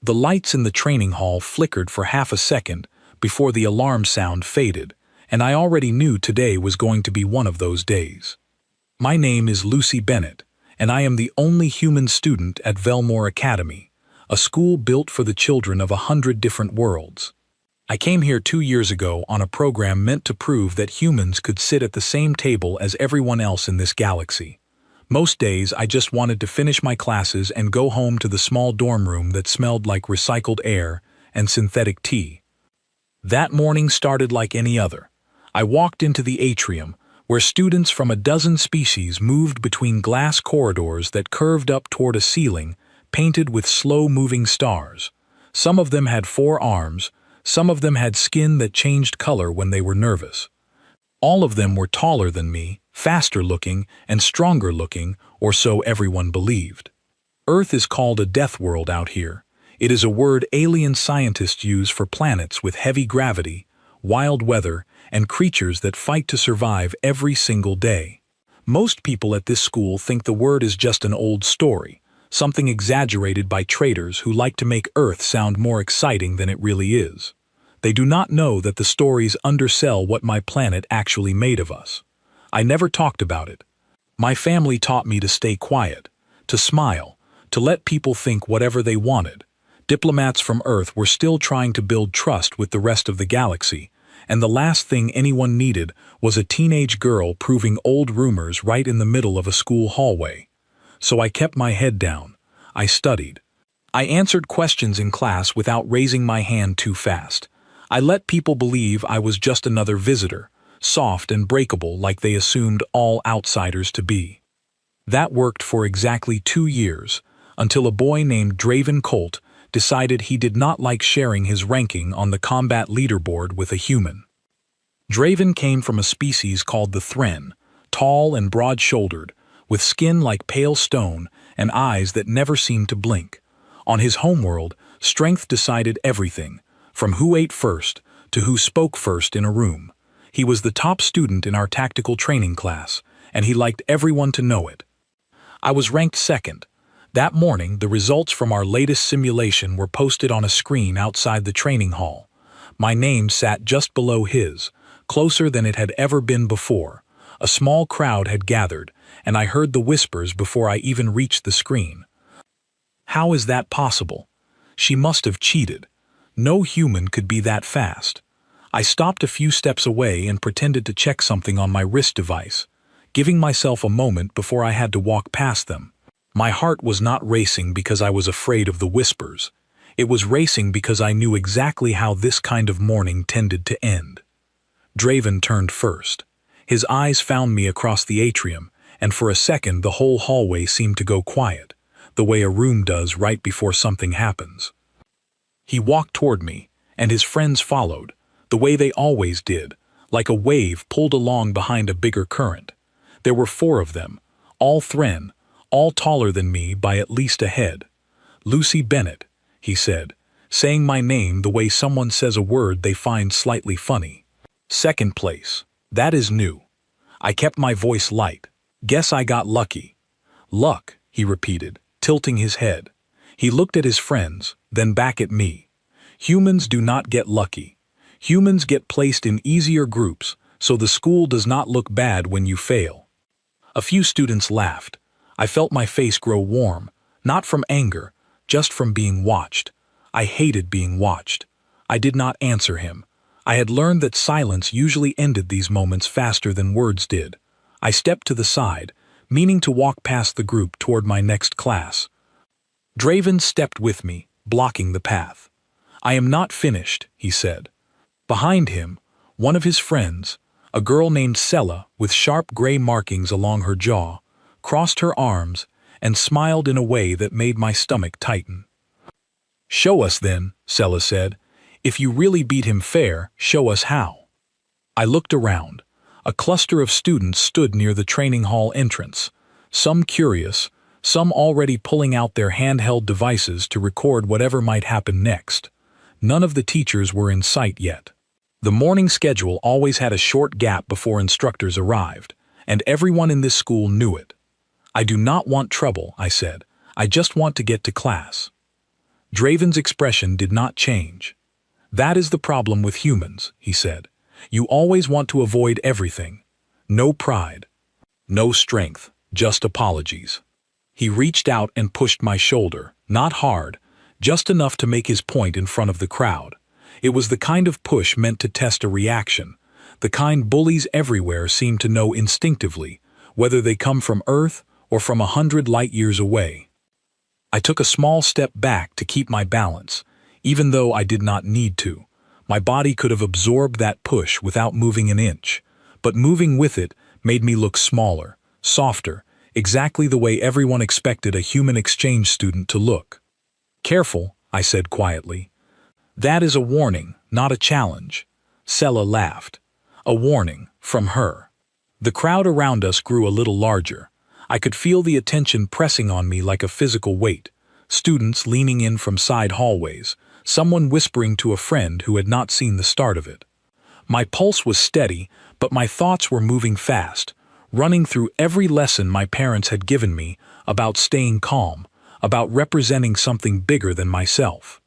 The lights in the training hall flickered for half a second before the alarm sound faded, and I already knew today was going to be one of those days. My name is Lucy Bennett, and I am the only human student at Velmore Academy, a school built for the children of 100 different worlds. I came here 2 years ago on a program meant to prove that humans could sit at the same table as everyone else in this galaxy. Most days I just wanted to finish my classes and go home to the small dorm room that smelled like recycled air and synthetic tea. That morning started like any other. I walked into the atrium, where students from a dozen species moved between glass corridors that curved up toward a ceiling painted with slow-moving stars. Some of them had 4 arms, some of them had skin that changed color when they were nervous. All of them were taller than me, faster-looking, and stronger-looking, or so everyone believed. Earth is called a Deathworld out here. It is a word alien scientists use for planets with heavy gravity, wild weather, and creatures that fight to survive every single day. Most people at this school think the word is just an old story, something exaggerated by traitors who like to make Earth sound more exciting than it really is. They do not know that the stories undersell what my planet actually made of us. I never talked about it. My family taught me to stay quiet, to smile, to let people think whatever they wanted. Diplomats from Earth were still trying to build trust with the rest of the galaxy, and the last thing anyone needed was a teenage girl proving old rumors right in the middle of a school hallway. So I kept my head down. I studied. I answered questions in class without raising my hand too fast. I let people believe I was just another visitor, soft and breakable like they assumed all outsiders to be. That worked for exactly 2 years, until a boy named Draven Colt decided he did not like sharing his ranking on the combat leaderboard with a human. Draven came from a species called the Thren, tall and broad-shouldered, with skin like pale stone and eyes that never seemed to blink. On his homeworld, strength decided everything, from who ate first to who spoke first in a room. He was the top student in our tactical training class, and he liked everyone to know it. I was ranked second. That morning, the results from our latest simulation were posted on a screen outside the training hall. My name sat just below his, closer than it had ever been before. A small crowd had gathered, and I heard the whispers before I even reached the screen. How is that possible? She must have cheated. No human could be that fast. I stopped a few steps away and pretended to check something on my wrist device, giving myself a moment before I had to walk past them. My heart was not racing because I was afraid of the whispers. It was racing because I knew exactly how this kind of morning tended to end. Draven turned first. His eyes found me across the atrium, and for a second the whole hallway seemed to go quiet, the way a room does right before something happens. He walked toward me, and his friends followed, the way they always did, like a wave pulled along behind a bigger current. There were 4 of them, all Thren, all taller than me by at least a head. "Lucy Bennett," he said, saying my name the way someone says a word they find slightly funny. "Second place. That is new." I kept my voice light. "Guess I got lucky." "Luck," he repeated, tilting his head. He looked at his friends, then back at me. "Humans do not get lucky. Humans get placed in easier groups, so the school does not look bad when you fail." A few students laughed. I felt my face grow warm, not from anger, just from being watched. I hated being watched. I did not answer him. I had learned that silence usually ended these moments faster than words did. I stepped to the side, meaning to walk past the group toward my next class. Draven stepped with me, blocking the path. "I am not finished," he said. Behind him, one of his friends, a girl named Sella with sharp gray markings along her jaw, crossed her arms and smiled in a way that made my stomach tighten. "Show us then," Sella said. "If you really beat him fair, show us how." I looked around. A cluster of students stood near the training hall entrance, some curious, some already pulling out their handheld devices to record whatever might happen next. None of the teachers were in sight yet. The morning schedule always had a short gap before instructors arrived, and everyone in this school knew it. "I do not want trouble," I said. "I just want to get to class." Draven's expression did not change. "That is the problem with humans," he said. "You always want to avoid everything. No pride. No strength, just apologies." He reached out and pushed my shoulder, not hard, just enough to make his point in front of the crowd. It was the kind of push meant to test a reaction, the kind bullies everywhere seem to know instinctively, whether they come from Earth or from 100 light-years away. I took a small step back to keep my balance, even though I did not need to. My body could have absorbed that push without moving an inch, but moving with it made me look smaller, softer, exactly the way everyone expected a human exchange student to look. "Careful," I said quietly. "That is a warning, not a challenge." Sela laughed. A warning, from her. The crowd around us grew a little larger. I could feel the attention pressing on me like a physical weight. Students leaning in from side hallways, someone whispering to a friend who had not seen the start of it. My pulse was steady, but my thoughts were moving fast, running through every lesson my parents had given me about staying calm, about representing something bigger than myself.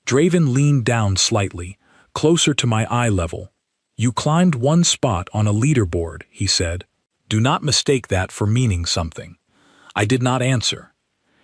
Draven leaned down slightly, closer to my eye level. "You climbed one spot on a leaderboard," he said. "Do not mistake that for meaning something." I did not answer.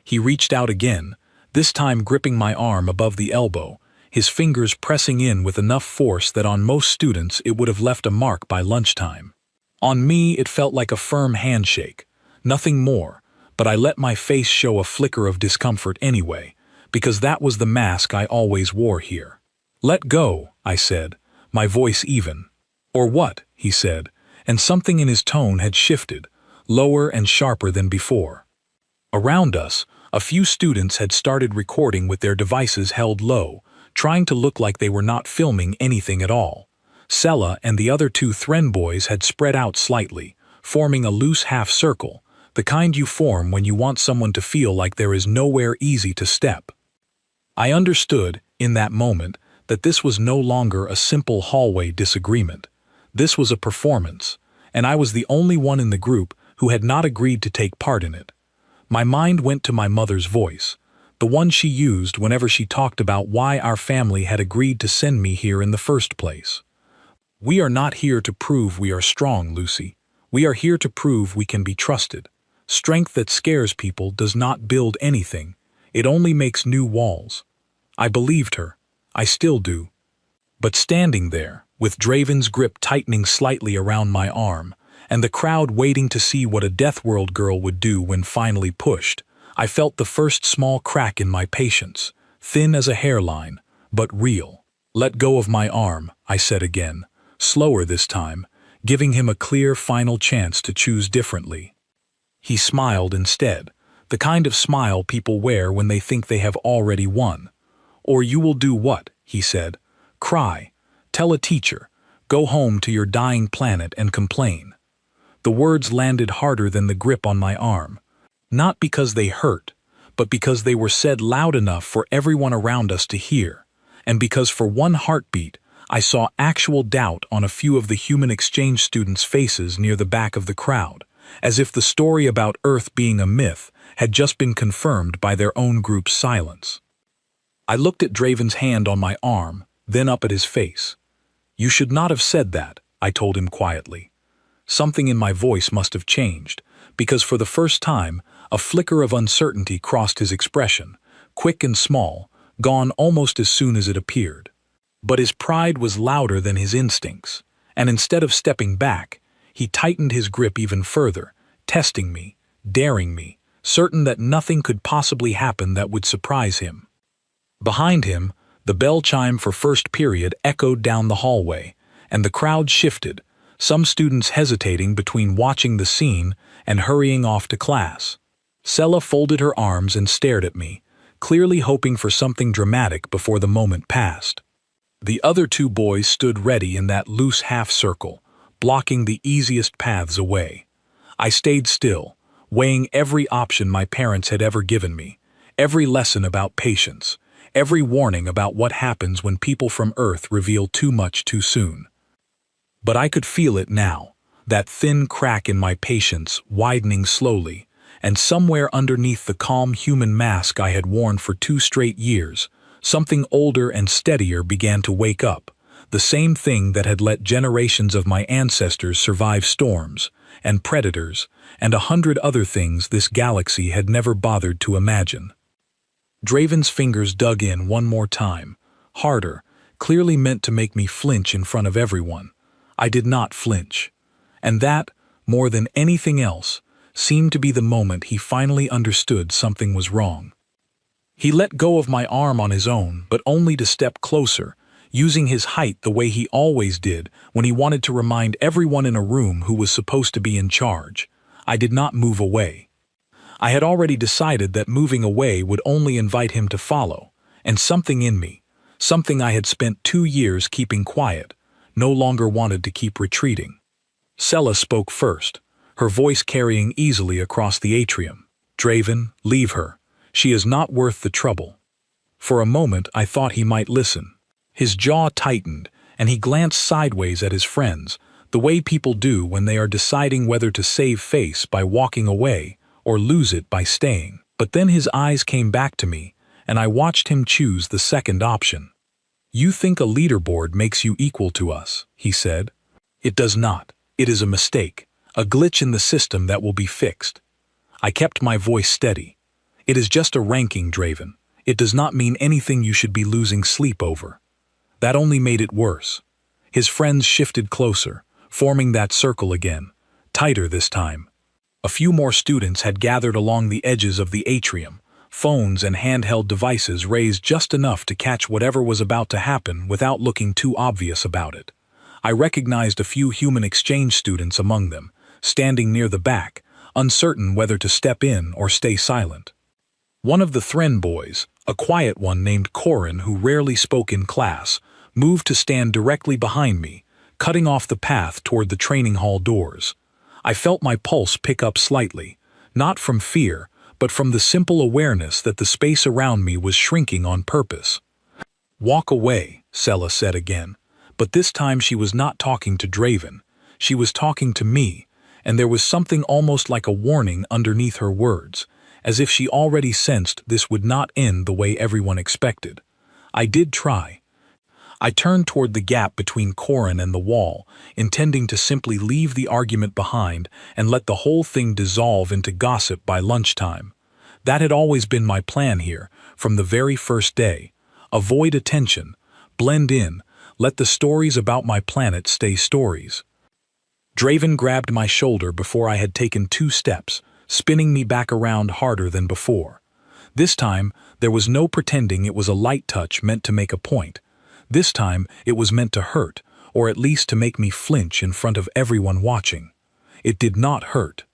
He reached out again, this time gripping my arm above the elbow, his fingers pressing in with enough force that on most students it would have left a mark by lunchtime. On me it felt like a firm handshake, nothing more, but I let my face show a flicker of discomfort anyway, because that was the mask I always wore here. "Let go," I said, my voice even. "Or what?" he said, and something in his tone had shifted, lower and sharper than before. Around us, a few students had started recording with their devices held low, trying to look like they were not filming anything at all. Sela and the other two Thren boys had spread out slightly, forming a loose half-circle, the kind you form when you want someone to feel like there is nowhere easy to step. I understood, in that moment, that this was no longer a simple hallway disagreement. This was a performance, and I was the only one in the group who had not agreed to take part in it. My mind went to my mother's voice, the one she used whenever she talked about why our family had agreed to send me here in the first place. "We are not here to prove we are strong, Lucy. We are here to prove we can be trusted. Strength that scares people does not build anything. It only makes new walls." I believed her. I still do. But standing there, with Draven's grip tightening slightly around my arm, and the crowd waiting to see what a Deathworld girl would do when finally pushed, I felt the first small crack in my patience, thin as a hairline, but real. "Let go of my arm," I said again, slower this time, giving him a clear final chance to choose differently. He smiled instead, the kind of smile people wear when they think they have already won. "Or you will do what?" he said. "Cry, tell a teacher, go home to your dying planet and complain." The words landed harder than the grip on my arm. Not because they hurt, but because they were said loud enough for everyone around us to hear, and because for one heartbeat I saw actual doubt on a few of the human exchange students' faces near the back of the crowd, as if the story about Earth being a myth had just been confirmed by their own group's silence. I looked at Draven's hand on my arm, then up at his face. "You should not have said that," I told him quietly. Something in my voice must have changed, because for the first time, a flicker of uncertainty crossed his expression, quick and small, gone almost as soon as it appeared. But his pride was louder than his instincts, and instead of stepping back, he tightened his grip even further, testing me, daring me, certain that nothing could possibly happen that would surprise him. Behind him, the bell chime for first period echoed down the hallway, and the crowd shifted, some students hesitating between watching the scene and hurrying off to class. Sela folded her arms and stared at me, clearly hoping for something dramatic before the moment passed. The other two boys stood ready in that loose half-circle, blocking the easiest paths away. I stayed still, weighing every option my parents had ever given me, every lesson about patience, every warning about what happens when people from Earth reveal too much too soon. But I could feel it now, that thin crack in my patience widening slowly, and somewhere underneath the calm human mask I had worn for 2 straight years, something older and steadier began to wake up, the same thing that had let generations of my ancestors survive storms, and predators, and 100 other things this galaxy had never bothered to imagine. Draven's fingers dug in one more time, harder, clearly meant to make me flinch in front of everyone. I did not flinch. And that, more than anything else, seemed to be the moment he finally understood something was wrong. He let go of my arm on his own, but only to step closer, using his height the way he always did when he wanted to remind everyone in a room who was supposed to be in charge. I did not move away. I had already decided that moving away would only invite him to follow, and something in me, something I had spent 2 years keeping quiet, no longer wanted to keep retreating. Sella spoke first, her voice carrying easily across the atrium. "Draven, leave her. She is not worth the trouble." For a moment I thought he might listen. His jaw tightened, and he glanced sideways at his friends, the way people do when they are deciding whether to save face by walking away or lose it by staying. But then his eyes came back to me, and I watched him choose the second option. "You think a leaderboard makes you equal to us," he said. "It does not. It is a mistake, a glitch in the system that will be fixed." I kept my voice steady. "It is just a ranking, Draven. It does not mean anything you should be losing sleep over." That only made it worse. His friends shifted closer, forming that circle again, tighter this time. A few more students had gathered along the edges of the atrium, phones and handheld devices raised just enough to catch whatever was about to happen without looking too obvious about it. I recognized a few human exchange students among them, standing near the back, uncertain whether to step in or stay silent. One of the Thren boys, a quiet one named Corin who rarely spoke in class, moved to stand directly behind me, cutting off the path toward the training hall doors. I felt my pulse pick up slightly, not from fear, but from the simple awareness that the space around me was shrinking on purpose. "Walk away," Sella said again, but this time she was not talking to Draven. She was talking to me, and there was something almost like a warning underneath her words, as if she already sensed this would not end the way everyone expected. I did try. I turned toward the gap between Corin and the wall, intending to simply leave the argument behind and let the whole thing dissolve into gossip by lunchtime. That had always been my plan here, from the very first day. Avoid attention, blend in, let the stories about my planet stay stories. Draven grabbed my shoulder before I had taken 2 steps, spinning me back around harder than before. This time, there was no pretending it was a light touch meant to make a point. This time, it was meant to hurt, or at least to make me flinch in front of everyone watching. It did not hurt.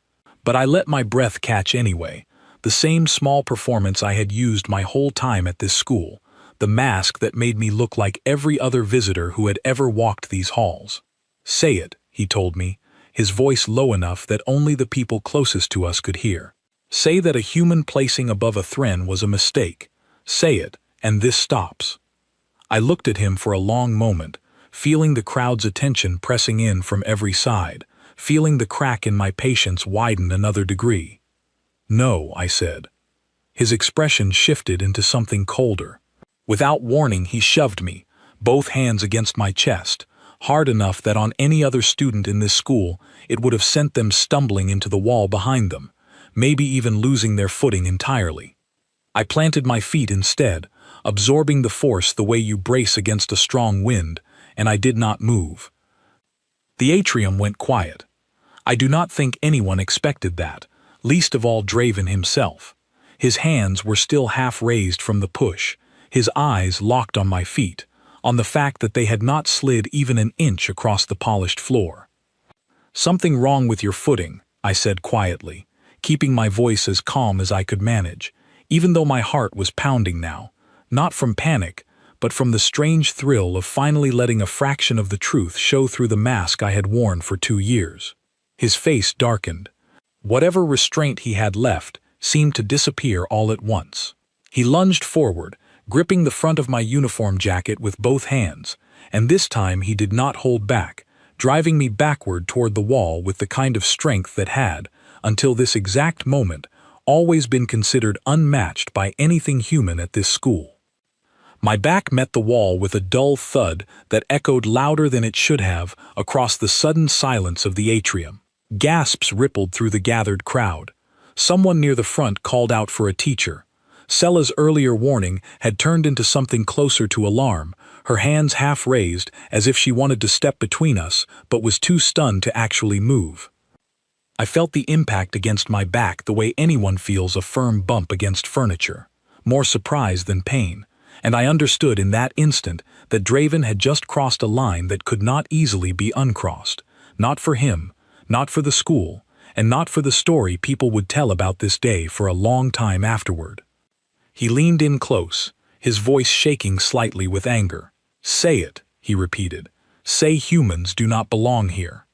But I let my breath catch anyway, the same small performance I had used my whole time at this school, the mask that made me look like every other visitor who had ever walked these halls. "Say it," he told me, his voice low enough that only the people closest to us could hear. "Say that a human placing above a Thren was a mistake. Say it, and this stops." I looked at him for a long moment, feeling the crowd's attention pressing in from every side, feeling the crack in my patience widen another degree. "No," I said. His expression shifted into something colder. Without warning, he shoved me, both hands against my chest, hard enough that on any other student in this school it would have sent them stumbling into the wall behind them, maybe even losing their footing entirely. I planted my feet instead, absorbing the force the way you brace against a strong wind, and I did not move. The atrium went quiet. I do not think anyone expected that, least of all Draven himself. His hands were still half raised from the push, his eyes locked on my feet, on the fact that they had not slid even an inch across the polished floor. "Something wrong with your footing," I said quietly, keeping my voice as calm as I could manage, even though my heart was pounding now, not from panic, but from the strange thrill of finally letting a fraction of the truth show through the mask I had worn for 2 years. His face darkened. Whatever restraint he had left seemed to disappear all at once. He lunged forward, gripping the front of my uniform jacket with both hands, and this time he did not hold back, driving me backward toward the wall with the kind of strength that had, until this exact moment, always been considered unmatched by anything human at this school. My back met the wall with a dull thud that echoed louder than it should have across the sudden silence of the atrium. Gasps rippled through the gathered crowd. Someone near the front called out for a teacher. Sella's earlier warning had turned into something closer to alarm, her hands half raised as if she wanted to step between us but was too stunned to actually move. I felt the impact against my back the way anyone feels a firm bump against furniture, more surprise than pain, and I understood in that instant that Draven had just crossed a line that could not easily be uncrossed, not for him, not for the school, and not for the story people would tell about this day for a long time afterward. He leaned in close, his voice shaking slightly with anger. "Say it," he repeated. "Say humans do not belong here."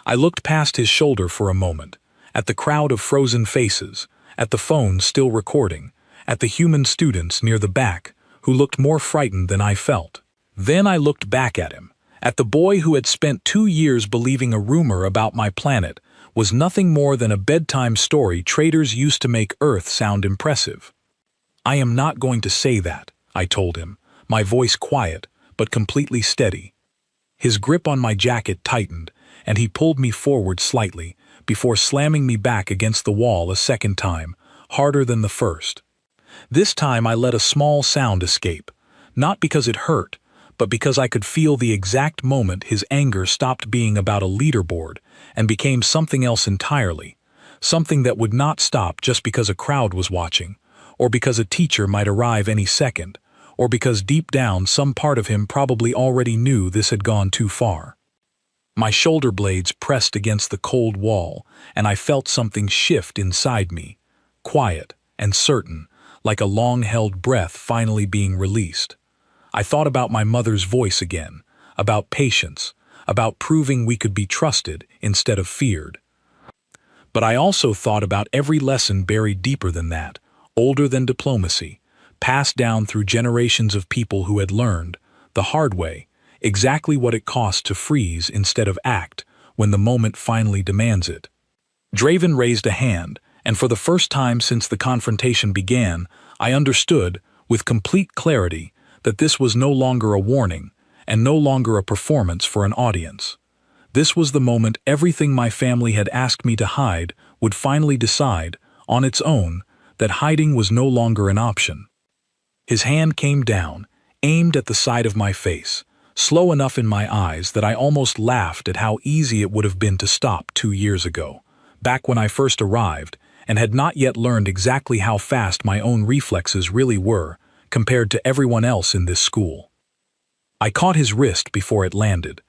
I looked past his shoulder for a moment, at the crowd of frozen faces, at the phone still recording, at the human students near the back, who looked more frightened than I felt. Then I looked back at him, at the boy who had spent 2 years believing a rumor about my planet was nothing more than a bedtime story traders used to make Earth sound impressive. "I am not going to say that," I told him, my voice quiet, but completely steady. His grip on my jacket tightened, and he pulled me forward slightly, before slamming me back against the wall a second time, harder than the first. This time I let a small sound escape, not because it hurt, but because I could feel the exact moment his anger stopped being about a leaderboard and became something else entirely, something that would not stop just because a crowd was watching, or because a teacher might arrive any second, or because deep down some part of him probably already knew this had gone too far. My shoulder blades pressed against the cold wall, and I felt something shift inside me, quiet and certain, like a long-held breath finally being released. I thought about my mother's voice again, about patience, about proving we could be trusted instead of feared. But I also thought about every lesson buried deeper than that, older than diplomacy, passed down through generations of people who had learned, the hard way, exactly what it costs to freeze instead of act when the moment finally demands it. Draven raised a hand, and for the first time since the confrontation began, I understood, with complete clarity, that this was no longer a warning, and no longer a performance for an audience. This was the moment everything my family had asked me to hide would finally decide, on its own, that hiding was no longer an option. His hand came down, aimed at the side of my face, slow enough in my eyes that I almost laughed at how easy it would have been to stop 2 years ago, back when I first arrived, and had not yet learned exactly how fast my own reflexes really were, compared to everyone else in this school. I caught his wrist before it landed.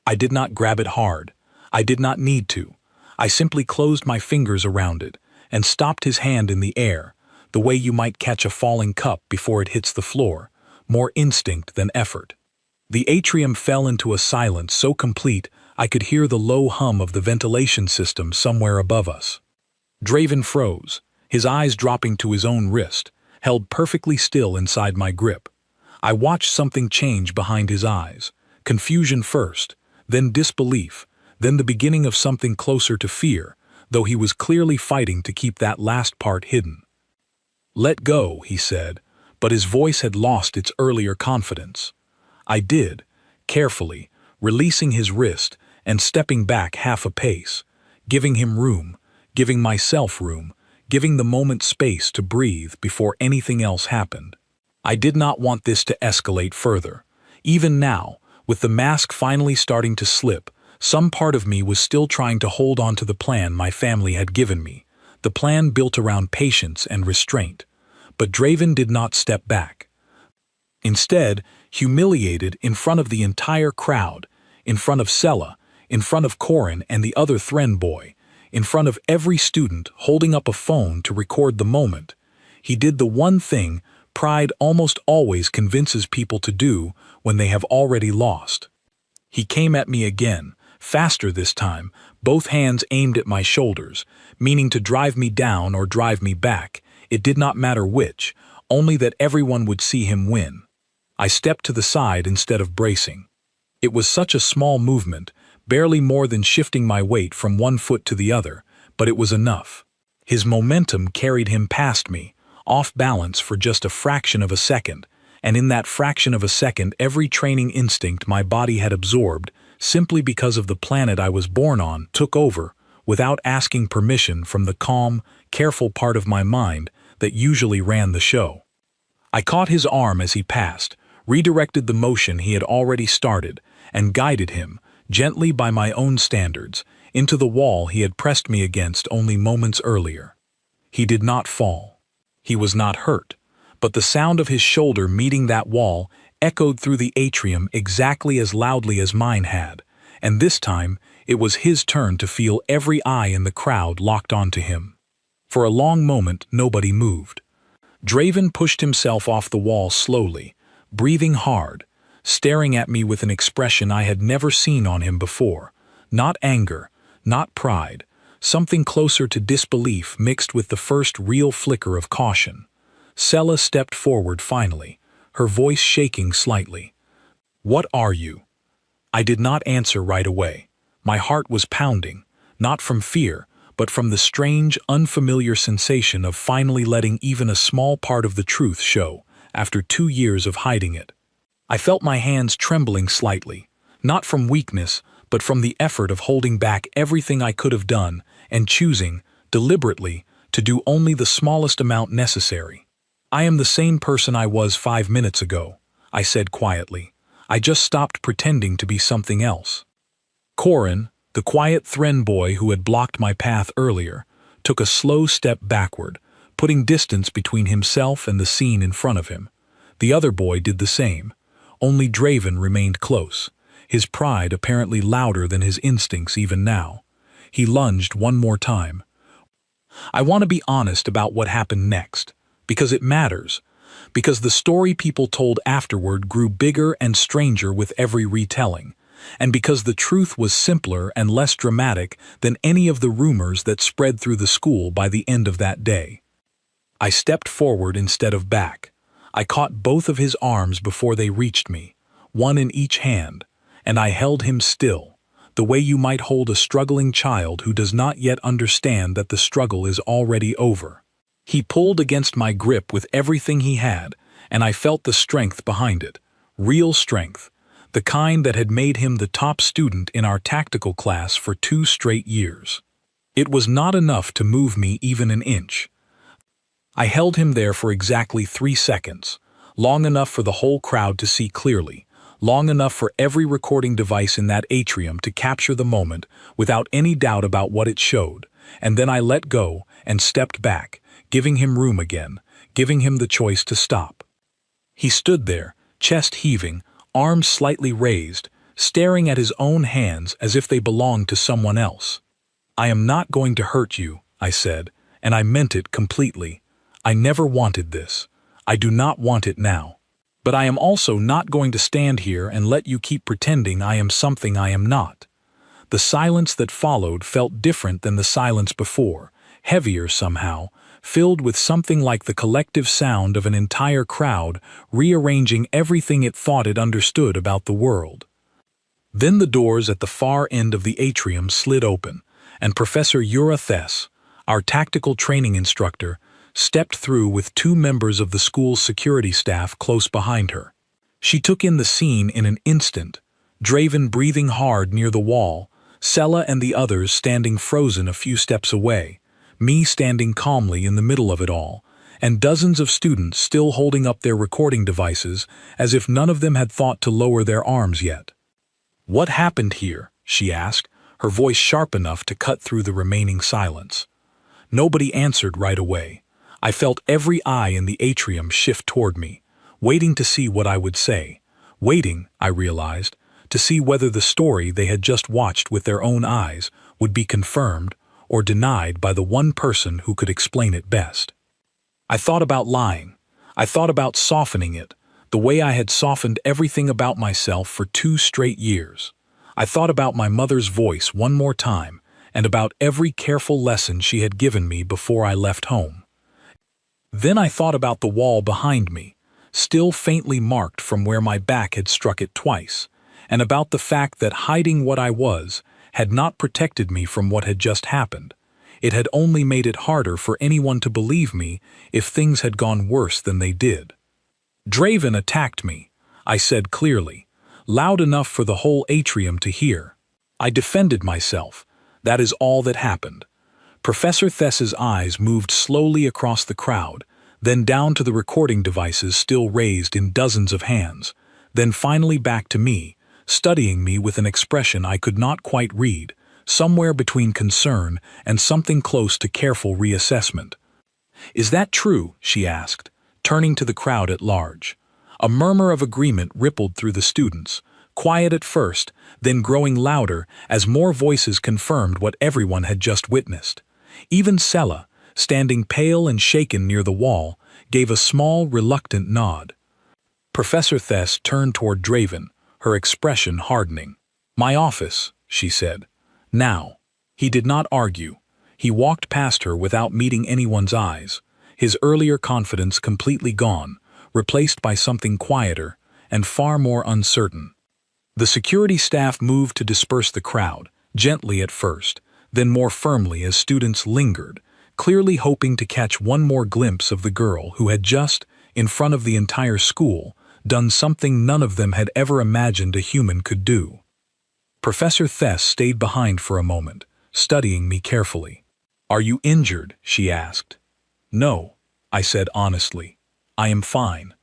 I did not grab it hard. I did not need to. I simply closed my fingers around it and stopped his hand in the air, the way you might catch a falling cup before it hits the floor, more instinct than effort. The atrium fell into a silence so complete I could hear the low hum of the ventilation system somewhere above us. Draven froze, his eyes dropping to his own wrist, held perfectly still inside my grip. I watched something change behind his eyes, confusion first, then disbelief, then the beginning of something closer to fear, though he was clearly fighting to keep that last part hidden. "Let go," he said, but his voice had lost its earlier confidence. I did, carefully, releasing his wrist and stepping back half a pace, giving him room, giving myself room, giving the moment space to breathe before anything else happened. I did not want this to escalate further. Even now, with the mask finally starting to slip, some part of me was still trying to hold on to the plan my family had given me, the plan built around patience and restraint. But Draven did not step back. Instead, humiliated in front of the entire crowd, in front of Sella, in front of Corin and the other Thren boy, in front of every student holding up a phone to record the moment, he did the one thing pride almost always convinces people to do when they have already lost. He came at me again, faster this time, both hands aimed at my shoulders, meaning to drive me down or drive me back. It did not matter which, only that everyone would see him win. I stepped to the side instead of bracing. It was such a small movement, barely more than shifting my weight from one foot to the other, but it was enough. His momentum carried him past me, off balance for just a fraction of a second, and in that fraction of a second every training instinct my body had absorbed, simply because of the planet I was born on, took over, without asking permission from the calm, careful part of my mind that usually ran the show. I caught his arm as he passed, redirected the motion he had already started, and guided him, gently by my own standards, into the wall he had pressed me against only moments earlier. He did not fall. He was not hurt, but the sound of his shoulder meeting that wall echoed through the atrium exactly as loudly as mine had, and this time it was his turn to feel every eye in the crowd locked onto him. For a long moment nobody moved. Draven pushed himself off the wall slowly, breathing hard, staring at me with an expression I had never seen on him before. Not anger, not pride, something closer to disbelief mixed with the first real flicker of caution. Sella stepped forward finally, her voice shaking slightly. "What are you?" I did not answer right away. My heart was pounding, not from fear, but from the strange, unfamiliar sensation of finally letting even a small part of the truth show, after 2 years of hiding it. I felt my hands trembling slightly, not from weakness, but from the effort of holding back everything I could have done and choosing, deliberately, to do only the smallest amount necessary. "I am the same person I was 5 minutes ago," I said quietly. "I just stopped pretending to be something else." Corin, the quiet Thren boy who had blocked my path earlier, took a slow step backward, putting distance between himself and the scene in front of him. The other boy did the same. Only Draven remained close, his pride apparently louder than his instincts even now. He lunged one more time. "I want to be honest about what happened next, because it matters, because the story people told afterward grew bigger and stranger with every retelling, and because the truth was simpler and less dramatic than any of the rumors that spread through the school by the end of that day." I stepped forward instead of back. I caught both of his arms before they reached me, one in each hand, and I held him still, the way you might hold a struggling child who does not yet understand that the struggle is already over. He pulled against my grip with everything he had, and I felt the strength behind it, real strength, the kind that had made him the top student in our tactical class for 2 straight years. It was not enough to move me even an inch. I held him there for exactly 3 seconds, long enough for the whole crowd to see clearly, long enough for every recording device in that atrium to capture the moment without any doubt about what it showed, and then I let go and stepped back, giving him room again, giving him the choice to stop. He stood there, chest heaving, arms slightly raised, staring at his own hands as if they belonged to someone else. "I am not going to hurt you," I said, and I meant it completely. "I never wanted this. I do not want it now. But I am also not going to stand here and let you keep pretending I am something I am not." The silence that followed felt different than the silence before, heavier somehow, filled with something like the collective sound of an entire crowd rearranging everything it thought it understood about the world. Then the doors at the far end of the atrium slid open, and Professor Yura Thess, our tactical training instructor, stepped through with 2 members of the school's security staff close behind her. She took in the scene in an instant, Draven breathing hard near the wall, Sella and the others standing frozen a few steps away, me standing calmly in the middle of it all, and dozens of students still holding up their recording devices as if none of them had thought to lower their arms yet. "What happened here?" she asked, her voice sharp enough to cut through the remaining silence. Nobody answered right away. I felt every eye in the atrium shift toward me, waiting to see what I would say, waiting, I realized, to see whether the story they had just watched with their own eyes would be confirmed or denied by the one person who could explain it best. I thought about lying. I thought about softening it, the way I had softened everything about myself for 2 straight years. I thought about my mother's voice one more time, and about every careful lesson she had given me before I left home. Then I thought about the wall behind me, still faintly marked from where my back had struck it twice, and about the fact that hiding what I was had not protected me from what had just happened. It had only made it harder for anyone to believe me if things had gone worse than they did. "Draven attacked me," I said clearly, loud enough for the whole atrium to hear. "I defended myself. That is all that happened." Professor Thess's eyes moved slowly across the crowd, then down to the recording devices still raised in dozens of hands, then finally back to me, studying me with an expression I could not quite read, somewhere between concern and something close to careful reassessment. "Is that true?" she asked, turning to the crowd at large. A murmur of agreement rippled through the students, quiet at first, then growing louder as more voices confirmed what everyone had just witnessed. Even Sella, standing pale and shaken near the wall, gave a small, reluctant nod. Professor Thess turned toward Draven, her expression hardening. "My office," she said. "Now." He did not argue. He walked past her without meeting anyone's eyes, his earlier confidence completely gone, replaced by something quieter and far more uncertain. The security staff moved to disperse the crowd, gently at first, then more firmly as students lingered, clearly hoping to catch one more glimpse of the girl who had just, in front of the entire school, done something none of them had ever imagined a human could do. Professor Thess stayed behind for a moment, studying me carefully. "Are you injured?" she asked. "No," I said honestly. "I am fine."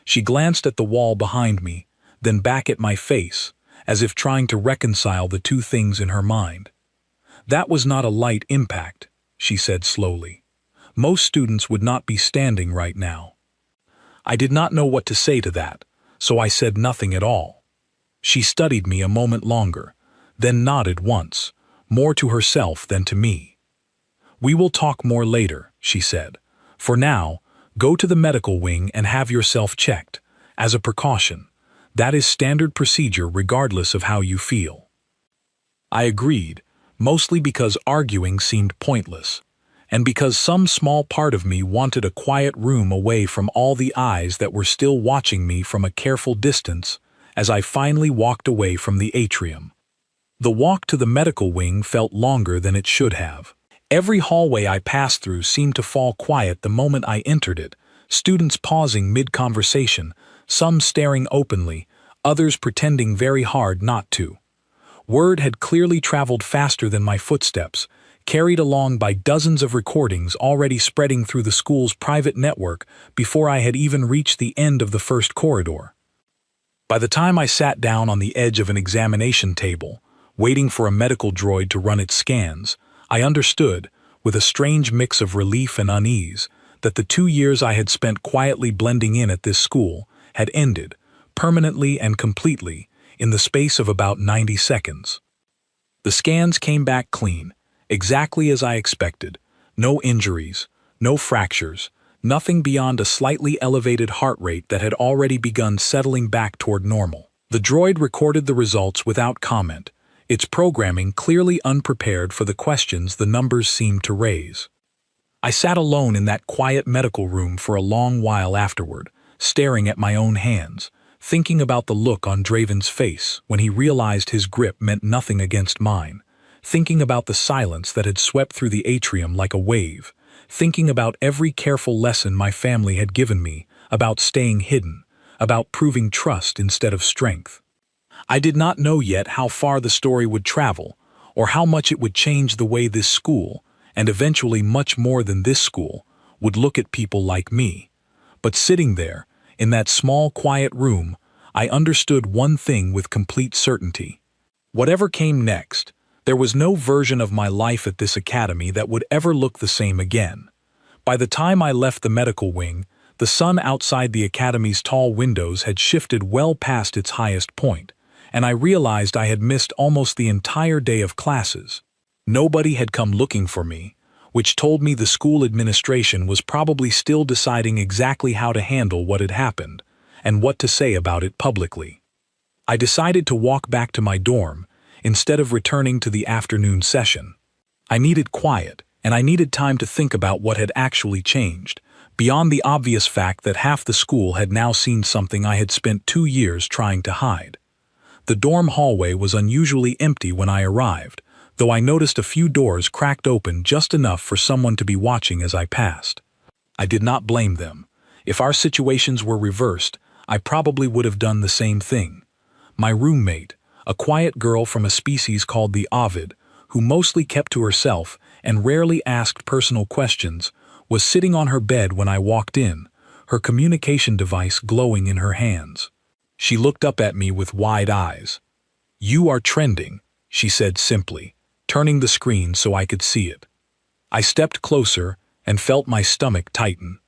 She glanced at the wall behind me, then back at my face, as if trying to reconcile the two things in her mind. "That was not a light impact," she said slowly. "Most students would not be standing right now." I did not know what to say to that, so I said nothing at all. She studied me a moment longer, then nodded once, more to herself than to me. "We will talk more later," she said. "For now, go to the medical wing and have yourself checked, as a precaution. That is standard procedure regardless of how you feel." I agreed, mostly because arguing seemed pointless, and because some small part of me wanted a quiet room away from all the eyes that were still watching me from a careful distance as I finally walked away from the atrium. The walk to the medical wing felt longer than it should have. Every hallway I passed through seemed to fall quiet the moment I entered it, students pausing mid-conversation, some staring openly, others pretending very hard not to. Word had clearly traveled faster than my footsteps, carried along by dozens of recordings already spreading through the school's private network before I had even reached the end of the first corridor. By the time I sat down on the edge of an examination table, waiting for a medical droid to run its scans, I understood, with a strange mix of relief and unease, that the 2 years I had spent quietly blending in at this school had ended, permanently and completely, in the space of about 90 seconds. The scans came back clean, exactly as I expected. No injuries, no fractures, nothing beyond a slightly elevated heart rate that had already begun settling back toward normal. The droid recorded the results without comment, its programming clearly unprepared for the questions the numbers seemed to raise. I sat alone in that quiet medical room for a long while afterward, staring at my own hands, thinking about the look on Draven's face when he realized his grip meant nothing against mine, thinking about the silence that had swept through the atrium like a wave, thinking about every careful lesson my family had given me about staying hidden, about proving trust instead of strength. I did not know yet how far the story would travel, or how much it would change the way this school, and eventually much more than this school, would look at people like me. But sitting there, in that small quiet room, I understood one thing with complete certainty. Whatever came next, there was no version of my life at this academy that would ever look the same again. By the time I left the medical wing, the sun outside the academy's tall windows had shifted well past its highest point, and I realized I had missed almost the entire day of classes. Nobody had come looking for me, which told me the school administration was probably still deciding exactly how to handle what had happened, and what to say about it publicly. I decided to walk back to my dorm, instead of returning to the afternoon session. I needed quiet, and I needed time to think about what had actually changed, beyond the obvious fact that half the school had now seen something I had spent 2 years trying to hide. The dorm hallway was unusually empty when I arrived, though I noticed a few doors cracked open just enough for someone to be watching as I passed. I did not blame them. If our situations were reversed, I probably would have done the same thing. My roommate, a quiet girl from a species called the Ovid, who mostly kept to herself and rarely asked personal questions, was sitting on her bed when I walked in, her communication device glowing in her hands. She looked up at me with wide eyes. "You are trending," she said simply, turning the screen so I could see it. I stepped closer and felt my stomach tighten.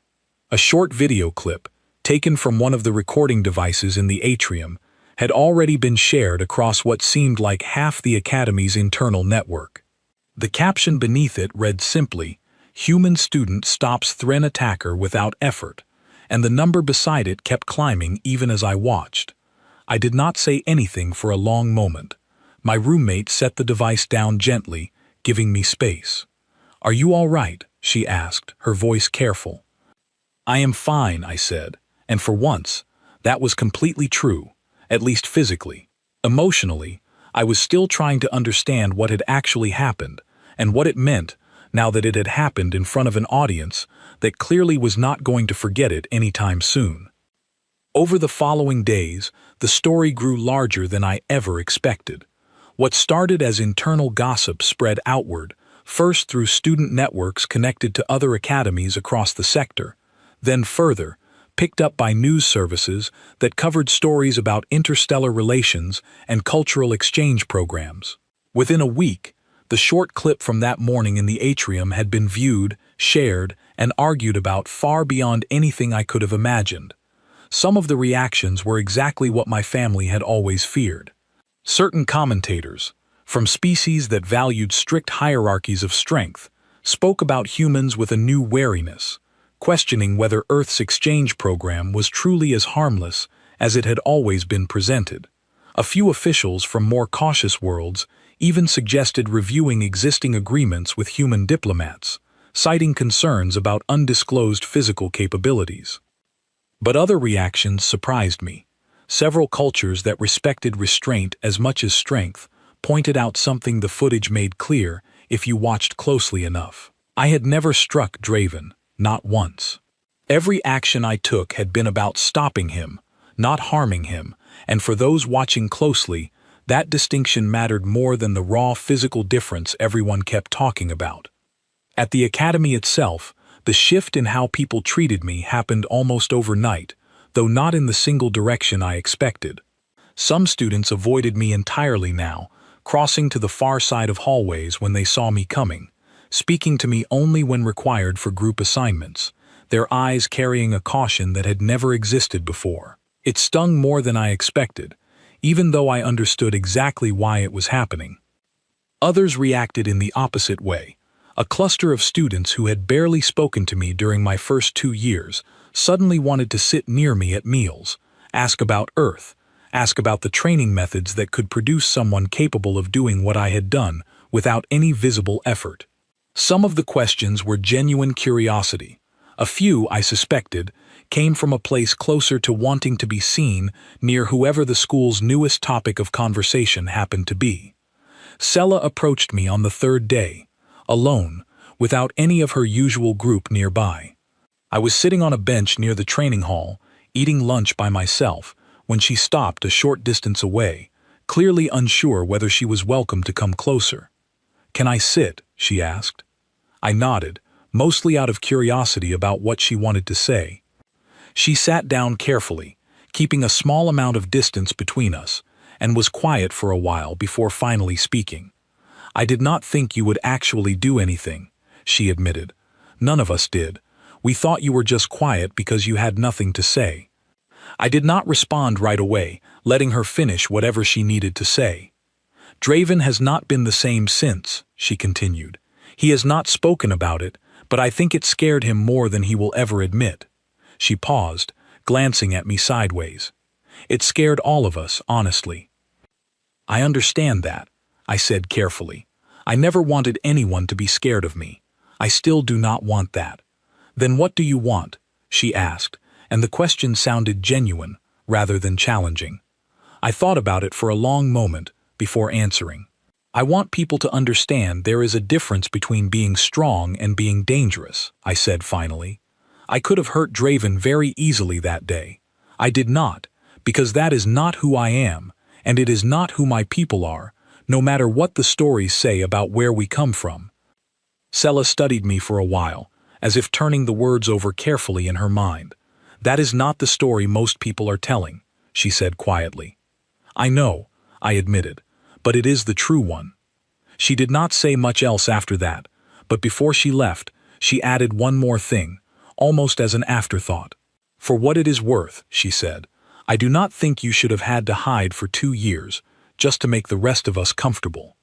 A short video clip, taken from one of the recording devices in the atrium, had already been shared across what seemed like half the Academy's internal network. The caption beneath it read simply, "Human student stops Thren attacker without effort," and the number beside it kept climbing even as I watched. I did not say anything for a long moment. My roommate set the device down gently, giving me space. "Are you all right?" she asked, her voice careful. "I am fine," I said, and for once, that was completely true, at least physically. Emotionally, I was still trying to understand what had actually happened, and what it meant now that it had happened in front of an audience that clearly was not going to forget it anytime soon. Over the following days, the story grew larger than I ever expected. What started as internal gossip spread outward, first through student networks connected to other academies across the sector, then further, picked up by news services that covered stories about interstellar relations and cultural exchange programs. Within a week, the short clip from that morning in the atrium had been viewed, shared, and argued about far beyond anything I could have imagined. Some of the reactions were exactly what my family had always feared. Certain commentators, from species that valued strict hierarchies of strength, spoke about humans with a new wariness, questioning whether Earth's exchange program was truly as harmless as it had always been presented. A few officials from more cautious worlds even suggested reviewing existing agreements with human diplomats, citing concerns about undisclosed physical capabilities. But other reactions surprised me. Several cultures that respected restraint as much as strength pointed out something the footage made clear if you watched closely enough. I had never struck Draven, not once. Every action I took had been about stopping him, not harming him, and for those watching closely, that distinction mattered more than the raw physical difference everyone kept talking about. At the Academy itself, the shift in how people treated me happened almost overnight, though not in the single direction I expected. Some students avoided me entirely now, crossing to the far side of hallways when they saw me coming, speaking to me only when required for group assignments, their eyes carrying a caution that had never existed before. It stung more than I expected, even though I understood exactly why it was happening. Others reacted in the opposite way. A cluster of students who had barely spoken to me during my first 2 years suddenly wanted to sit near me at meals, ask about Earth, ask about the training methods that could produce someone capable of doing what I had done without any visible effort. Some of the questions were genuine curiosity. A few, I suspected, came from a place closer to wanting to be seen near whoever the school's newest topic of conversation happened to be. Sella approached me on the 3rd day, alone, without any of her usual group nearby. I was sitting on a bench near the training hall, eating lunch by myself, when she stopped a short distance away, clearly unsure whether she was welcome to come closer. "Can I sit?" she asked. I nodded, mostly out of curiosity about what she wanted to say. She sat down carefully, keeping a small amount of distance between us, and was quiet for a while before finally speaking. "I did not think you would actually do anything," she admitted. "None of us did. We thought you were just quiet because you had nothing to say." I did not respond right away, letting her finish whatever she needed to say. "Draven has not been the same since," she continued. "He has not spoken about it, but I think it scared him more than he will ever admit." She paused, glancing at me sideways. "It scared all of us, honestly." "I understand that," I said carefully. "I never wanted anyone to be scared of me. I still do not want that." "Then what do you want?" she asked, and the question sounded genuine, rather than challenging. I thought about it for a long moment before answering. I want people to understand there is a difference between being strong and being dangerous, I said finally. I could have hurt Draven very easily that day. I did not, because that is not who I am, and it is not who my people are, no matter what the stories say about where we come from. Sella studied me for a while, as if turning the words over carefully in her mind. That is not the story most people are telling, she said quietly. I know, I admitted, but it is the true one. She did not say much else after that, but before she left, she added one more thing, almost as an afterthought. For what it is worth, she said, I do not think you should have had to hide for 2 years, just to make the rest of us comfortable.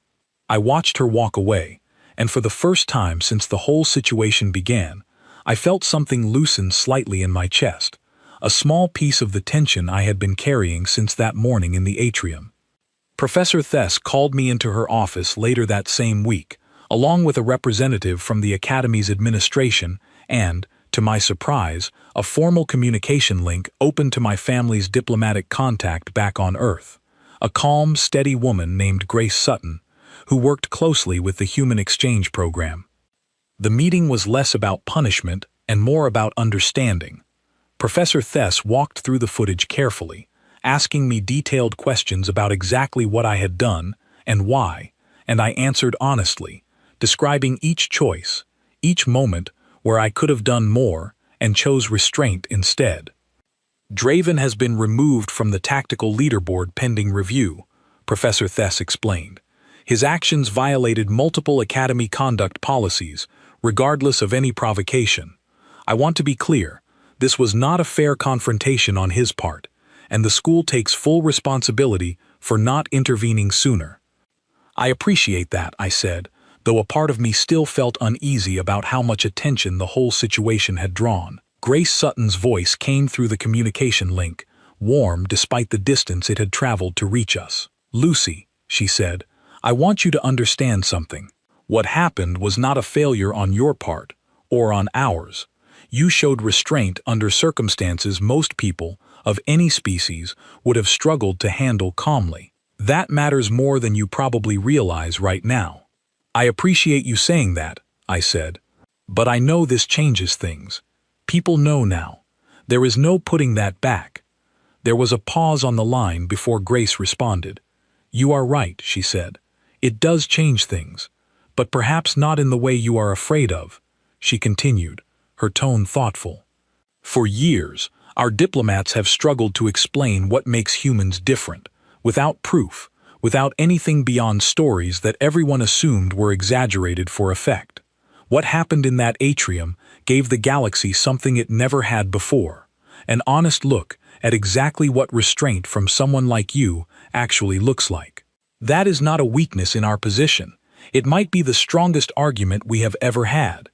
I watched her walk away, and for the first time since the whole situation began, I felt something loosen slightly in my chest, a small piece of the tension I had been carrying since that morning in the atrium. Professor Thess called me into her office later that same week, along with a representative from the Academy's administration and, to my surprise, a formal communication link open to my family's diplomatic contact back on Earth, a calm, steady woman named Grace Sutton, who worked closely with the Human Exchange Program. The meeting was less about punishment and more about understanding. Professor Thess walked through the footage carefully, asking me detailed questions about exactly what I had done and why, and I answered honestly, describing each choice, each moment where I could have done more and chose restraint instead. Draven has been removed from the tactical leaderboard pending review, Professor Thess explained. His actions violated multiple Academy conduct policies, regardless of any provocation. I want to be clear, this was not a fair confrontation on his part, and the school takes full responsibility for not intervening sooner. I appreciate that, I said, though a part of me still felt uneasy about how much attention the whole situation had drawn. Grace Sutton's voice came through the communication link, warm despite the distance it had traveled to reach us. Lucy, she said, I want you to understand something. What happened was not a failure on your part, or on ours. You showed restraint under circumstances most people, of any species, would have struggled to handle calmly. That matters more than you probably realize right now. I appreciate you saying that, I said. But I know this changes things. People know now. There is no putting that back. There was a pause on the line before Grace responded. You are right, she said. It does change things, but perhaps not in the way you are afraid of, she continued, her tone thoughtful. For years, our diplomats have struggled to explain what makes humans different, without proof, without anything beyond stories that everyone assumed were exaggerated for effect. What happened in that atrium gave the galaxy something it never had before, an honest look at exactly what restraint from someone like you actually looks like. That is not a weakness in our position. It might be the strongest argument we have ever had.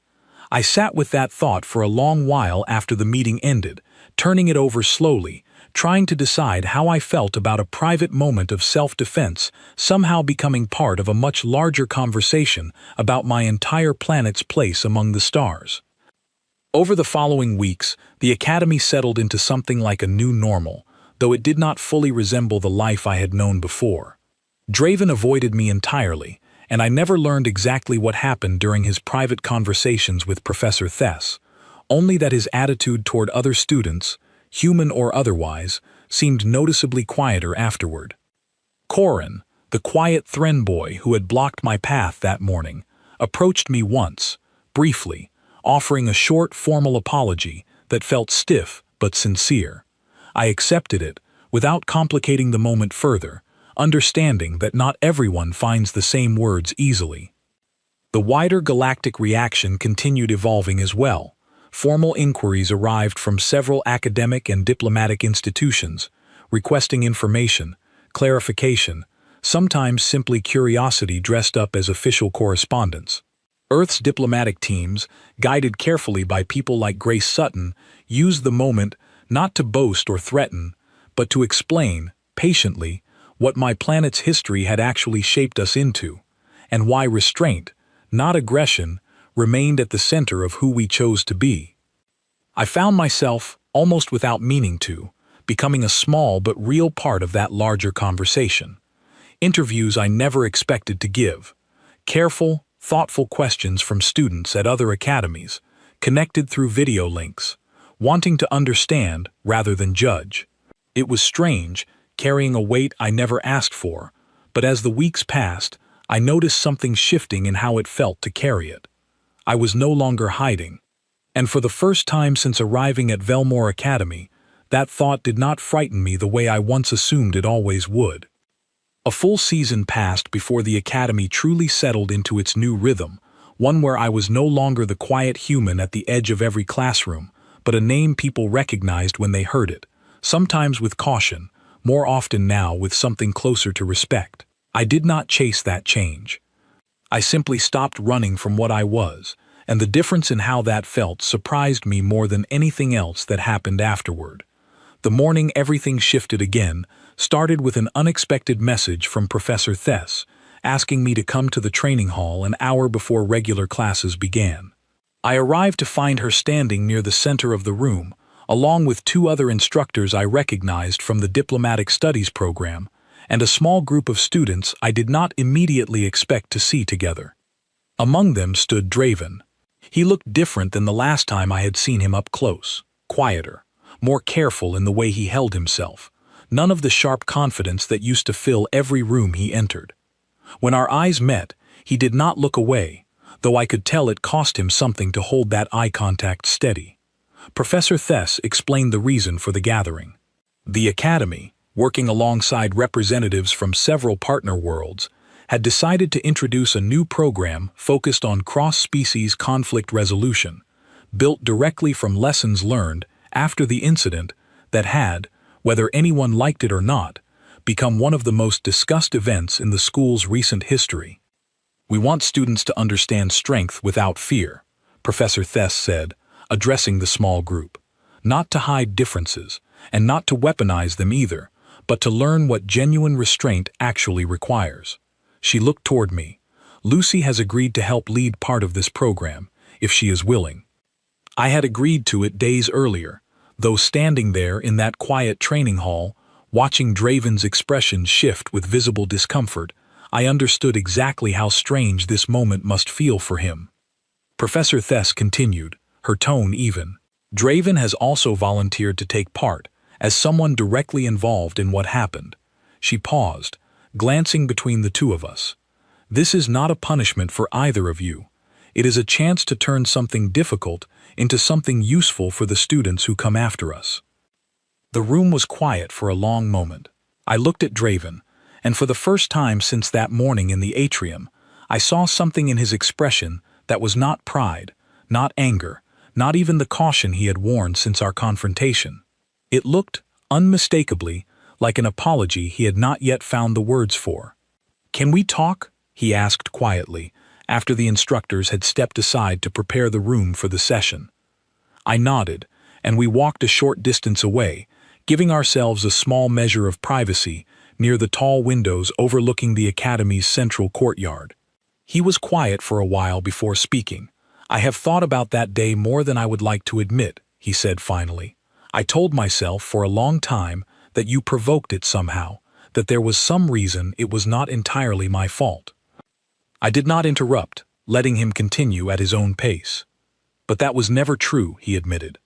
I sat with that thought for a long while after the meeting ended, turning it over slowly, trying to decide how I felt about a private moment of self-defense somehow becoming part of a much larger conversation about my entire planet's place among the stars. Over the following weeks, the Academy settled into something like a new normal, though it did not fully resemble the life I had known before. Draven avoided me entirely, and I never learned exactly what happened during his private conversations with Professor Thess, only that his attitude toward other students, human or otherwise, seemed noticeably quieter afterward. Corin, the quiet Thren boy who had blocked my path that morning, approached me once, briefly, offering a short formal apology that felt stiff but sincere. I accepted it, without complicating the moment further, understanding that not everyone finds the same words easily. The wider galactic reaction continued evolving as well. Formal inquiries arrived from several academic and diplomatic institutions, requesting information, clarification, sometimes simply curiosity dressed up as official correspondence. Earth's diplomatic teams, guided carefully by people like Grace Sutton, used the moment not to boast or threaten, but to explain, patiently, what my planet's history had actually shaped us into, and why restraint, not aggression, remained at the center of who we chose to be. I found myself, almost without meaning to, becoming a small but real part of that larger conversation. Interviews I never expected to give. Careful, thoughtful questions from students at other academies, connected through video links, wanting to understand rather than judge. It was strange, carrying a weight I never asked for, but as the weeks passed, I noticed something shifting in how it felt to carry it. I was no longer hiding. And for the first time since arriving at Velmore Academy, that thought did not frighten me the way I once assumed it always would. A full season passed before the academy truly settled into its new rhythm, one where I was no longer the quiet human at the edge of every classroom, but a name people recognized when they heard it, sometimes with caution, more often now with something closer to respect. I did not chase that change. I simply stopped running from what I was, and the difference in how that felt surprised me more than anything else that happened afterward. The morning everything shifted again started with an unexpected message from Professor Thess, asking me to come to the training hall an hour before regular classes began. I arrived to find her standing near the center of the room, along with two other instructors I recognized from the Diplomatic Studies program, and a small group of students I did not immediately expect to see together. Among them stood Draven. He looked different than the last time I had seen him up close, quieter, more careful in the way he held himself, none of the sharp confidence that used to fill every room he entered. When our eyes met, he did not look away, though I could tell it cost him something to hold that eye contact steady. Professor Thess explained the reason for the gathering. The Academy, working alongside representatives from several partner worlds, had decided to introduce a new program focused on cross-species conflict resolution, built directly from lessons learned after the incident that had, whether anyone liked it or not, become one of the most discussed events in the school's recent history. "We want students to understand strength without fear," Professor Thess said, addressing the small group. "Not to hide differences, and not to weaponize them either, but to learn what genuine restraint actually requires." She looked toward me. "Lucy has agreed to help lead part of this program, if she is willing." I had agreed to it days earlier, though standing there in that quiet training hall, watching Draven's expression shift with visible discomfort, I understood exactly how strange this moment must feel for him. Professor Thess continued, her tone even. "Draven has also volunteered to take part, as someone directly involved in what happened." She paused, glancing between the two of us. "This is not a punishment for either of you. It is a chance to turn something difficult into something useful for the students who come after us." The room was quiet for a long moment. I looked at Draven, and for the first time since that morning in the atrium, I saw something in his expression that was not pride, not anger, not even the caution he had worn since our confrontation. It looked, unmistakably, like an apology he had not yet found the words for. "Can we talk?" he asked quietly, after the instructors had stepped aside to prepare the room for the session. I nodded, and we walked a short distance away, giving ourselves a small measure of privacy near the tall windows overlooking the academy's central courtyard. He was quiet for a while before speaking. "I have thought about that day more than I would like to admit," he said finally. "I told myself for a long time that you provoked it somehow, that there was some reason it was not entirely my fault." I did not interrupt, letting him continue at his own pace. "But that was never true," he admitted.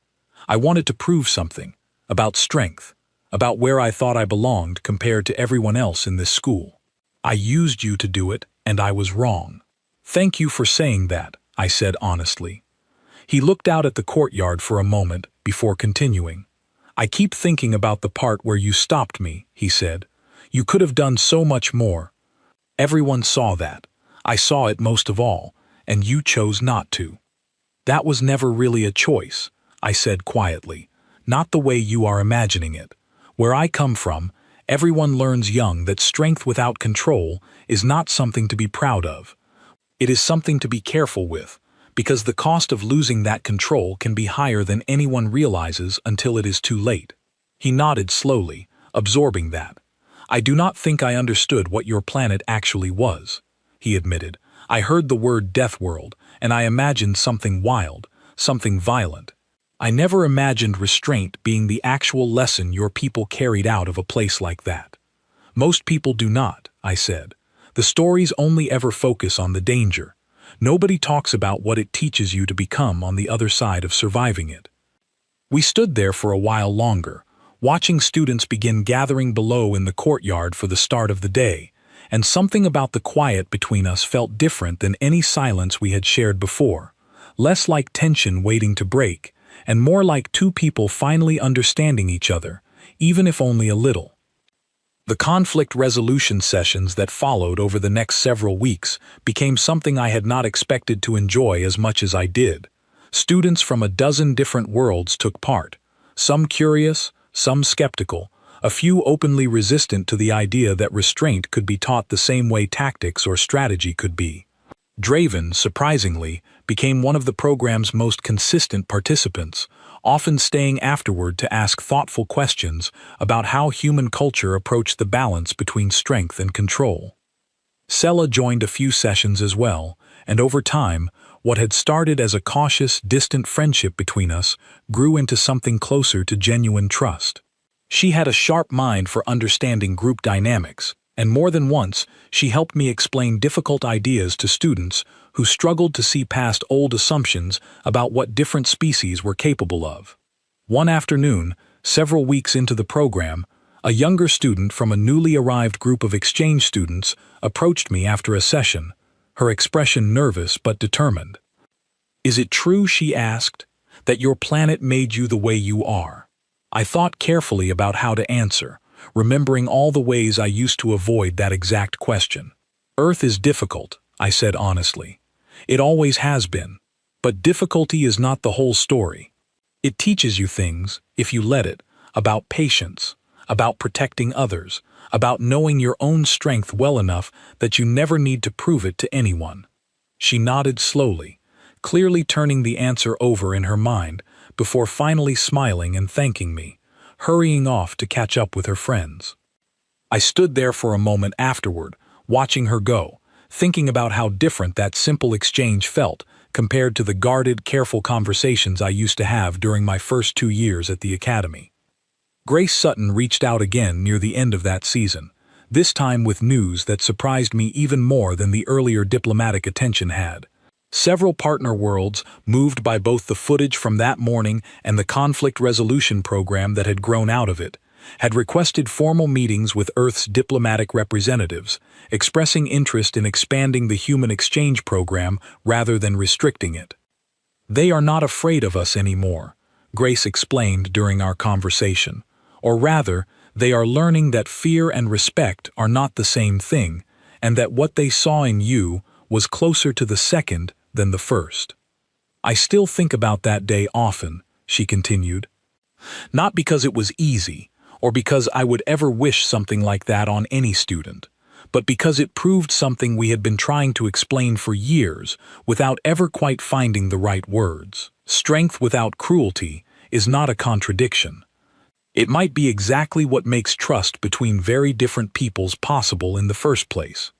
"I wanted to prove something, about strength, about where I thought I belonged compared to everyone else in this school. I used you to do it, and I was wrong." "Thank you for saying that," I said honestly. He looked out at the courtyard for a moment before continuing. "I keep thinking about the part where you stopped me," he said. "You could have done so much more. Everyone saw that. I saw it most of all, and you chose not to." "That was never really a choice," I said quietly. "Not the way you are imagining it. Where I come from, everyone learns young that strength without control is not something to be proud of. It is something to be careful with, because the cost of losing that control can be higher than anyone realizes until it is too late." He nodded slowly, absorbing that. "I do not think I understood what your planet actually was," he admitted. "I heard the word Deathworld, and I imagined something wild, something violent. I never imagined restraint being the actual lesson your people carried out of a place like that. Most people do not. I said. "The stories only ever focus on the danger. Nobody talks about what it teaches you to become on the other side of surviving it." We stood there for a while longer, watching students begin gathering below in the courtyard for the start of the day, and something about the quiet between us felt different than any silence we had shared before, less like tension waiting to break, and more like two people finally understanding each other, even if only a little. The conflict resolution sessions that followed over the next several weeks became something I had not expected to enjoy as much as I did. Students from a dozen different worlds took part, some curious, some skeptical, a few openly resistant to the idea that restraint could be taught the same way tactics or strategy could be. Draven, surprisingly, became one of the program's most consistent participants, often staying afterward to ask thoughtful questions about how human culture approached the balance between strength and control. Sela joined a few sessions as well, and over time, what had started as a cautious, distant friendship between us grew into something closer to genuine trust. She had a sharp mind for understanding group dynamics, and more than once, she helped me explain difficult ideas to students who struggled to see past old assumptions about what different species were capable of. One afternoon, several weeks into the program, a younger student from a newly arrived group of exchange students approached me after a session, her expression nervous but determined. "Is it true," she asked, "that your planet made you the way you are?" I thought carefully about how to answer, remembering all the ways I used to avoid that exact question. "Earth is difficult," I said honestly. "It always has been. But difficulty is not the whole story. It teaches you things, if you let it, about patience, about protecting others, about knowing your own strength well enough that you never need to prove it to anyone." She nodded slowly, clearly turning the answer over in her mind, before finally smiling and thanking me, hurrying off to catch up with her friends. I stood there for a moment afterward, watching her go, thinking about how different that simple exchange felt compared to the guarded, careful conversations I used to have during my first 2 years at the academy. Grace Sutton reached out again near the end of that season, this time with news that surprised me even more than the earlier diplomatic attention had. Several partner worlds, moved by both the footage from that morning and the conflict resolution program that had grown out of it, had requested formal meetings with Earth's diplomatic representatives, expressing interest in expanding the human exchange program rather than restricting it. "They are not afraid of us anymore," Grace explained during our conversation. "Or rather, they are learning that fear and respect are not the same thing, and that what they saw in you was closer to the second than the first." "I still think about that day often," she continued. "Not because it was easy, or because I would ever wish something like that on any student, but because it proved something we had been trying to explain for years without ever quite finding the right words. Strength without cruelty is not a contradiction. It might be exactly what makes trust between very different peoples possible in the first place."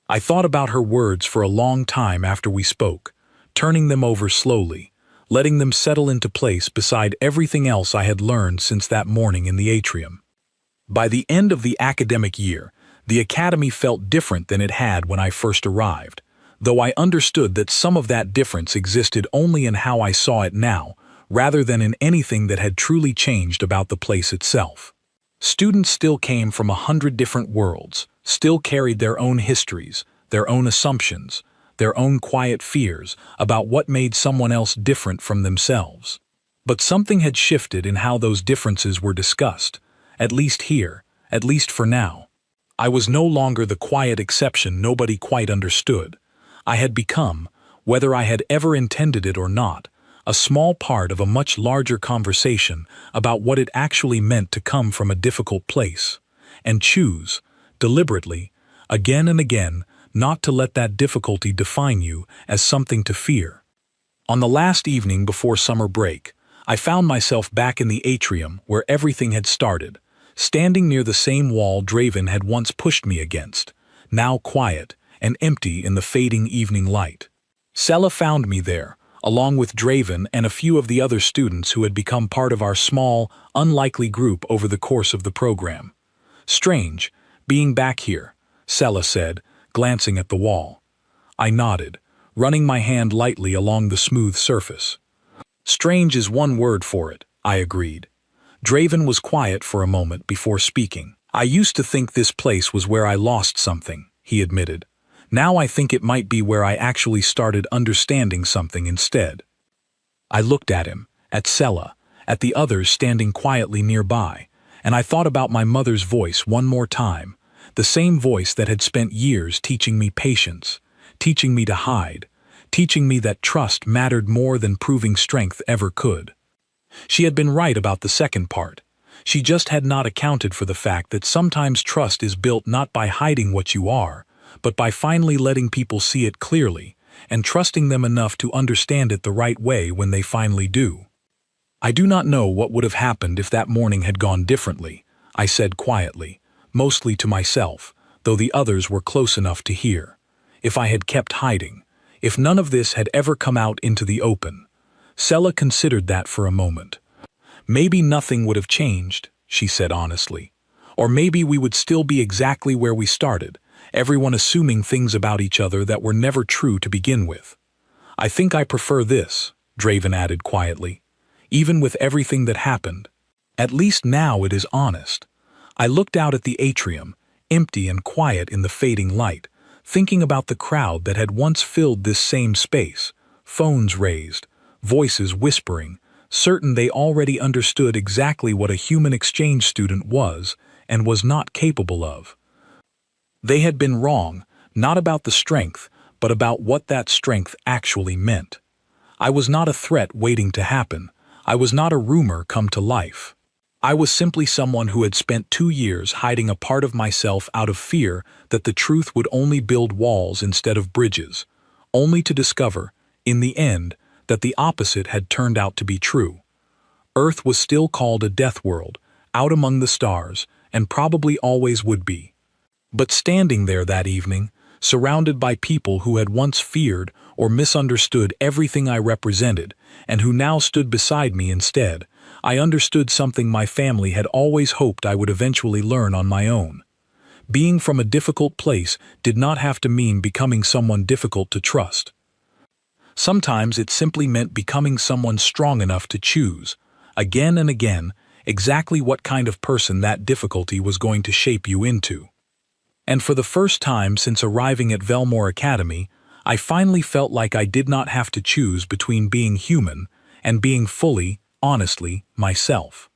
I thought about her words for a long time after we spoke, turning them over slowly, letting them settle into place beside everything else I had learned since that morning in the atrium. By the end of the academic year, the academy felt different than it had when I first arrived, though I understood that some of that difference existed only in how I saw it now, rather than in anything that had truly changed about the place itself. Students still came from 100 different worlds, still carried their own histories, their own assumptions, their own quiet fears about what made someone else different from themselves. But something had shifted in how those differences were discussed, at least here, at least for now. I was no longer the quiet exception nobody quite understood. I had become, whether I had ever intended it or not, a small part of a much larger conversation about what it actually meant to come from a difficult place, and choose, deliberately, again and again, not to let that difficulty define you as something to fear. On the last evening before summer break, I found myself back in the atrium where everything had started, standing near the same wall Draven had once pushed me against, now quiet and empty in the fading evening light. Sela found me there, along with Draven and a few of the other students who had become part of our small, unlikely group over the course of the program. Strange, being back here, Sella said, glancing at the wall. I nodded, running my hand lightly along the smooth surface. Strange is one word for it, I agreed. Draven was quiet for a moment before speaking. I used to think this place was where I lost something, he admitted. Now I think it might be where I actually started understanding something instead. I looked at him, at Sella, at the others standing quietly nearby, and I thought about my mother's voice one more time, the same voice that had spent years teaching me patience, teaching me to hide, teaching me that trust mattered more than proving strength ever could. She had been right about the second part. She just had not accounted for the fact that sometimes trust is built not by hiding what you are, but by finally letting people see it clearly, and trusting them enough to understand it the right way when they finally do. I do not know what would have happened if that morning had gone differently, I said quietly, mostly to myself, though the others were close enough to hear. If I had kept hiding, if none of this had ever come out into the open. Sella considered that for a moment. Maybe nothing would have changed, she said honestly. Or maybe we would still be exactly where we started, everyone assuming things about each other that were never true to begin with. I think I prefer this, Draven added quietly. Even with everything that happened. At least now it is honest. I looked out at the atrium, empty and quiet in the fading light, thinking about the crowd that had once filled this same space, phones raised, voices whispering, certain they already understood exactly what a human exchange student was and was not capable of. They had been wrong, not about the strength, but about what that strength actually meant. I was not a threat waiting to happen. I was not a rumor come to life. I was simply someone who had spent 2 years hiding a part of myself out of fear that the truth would only build walls instead of bridges, only to discover, in the end, that the opposite had turned out to be true. Earth was still called a Deathworld, out among the stars, and probably always would be. But standing there that evening, surrounded by people who had once feared or misunderstood everything I represented, and who now stood beside me instead, I understood something my family had always hoped I would eventually learn on my own. Being from a difficult place did not have to mean becoming someone difficult to trust. Sometimes it simply meant becoming someone strong enough to choose, again and again, exactly what kind of person that difficulty was going to shape you into. And for the first time since arriving at Velmore Academy, I finally felt like I did not have to choose between being human and being fully, honestly, myself.